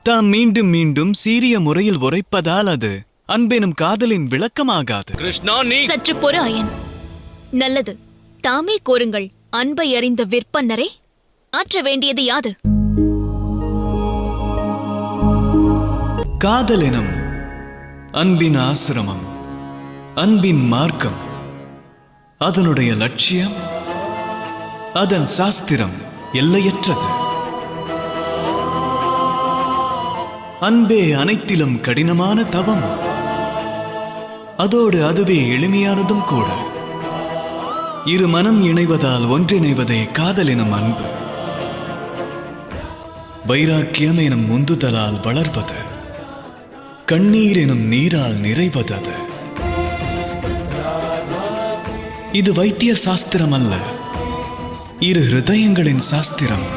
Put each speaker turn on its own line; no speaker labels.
தாம் மீண்டும் மீண்டும் சீரிய முறையில் உரைப்பதால் அது அன்பெனும் காதலின் விளக்கமாகாது.
கிருஷ்ணா, நீ
சற்று பொறு அயன். நல்லது, தாமே கூறுங்கள். அன்பை அறிந்த விற்பன்னரே, ஆற்ற வேண்டியது யாது?
காதலெனும் அன்பின் ஆசிரமம், அன்பின் மார்க்கம், அதனுடைய லட்சியம், அதன் சாஸ்திரம் எல்லையற்றது. அன்பே அனைத்திலும் கடினமான தவம், அதோடு அதுவே எளிமையானதும் கூட. இரு மனம் இணைவதால் ஒன்றிணைவதே காதல் எனும் அன்பு. வைராக்கியம் எனும் உந்துதலால் வளர்வது, கண்ணீர் எனும் நீரால் நிறைவதது. இது வைத்திய சாஸ்திரம் அல்ல, இரு ஹிருதயங்களின் சாஸ்திரம்.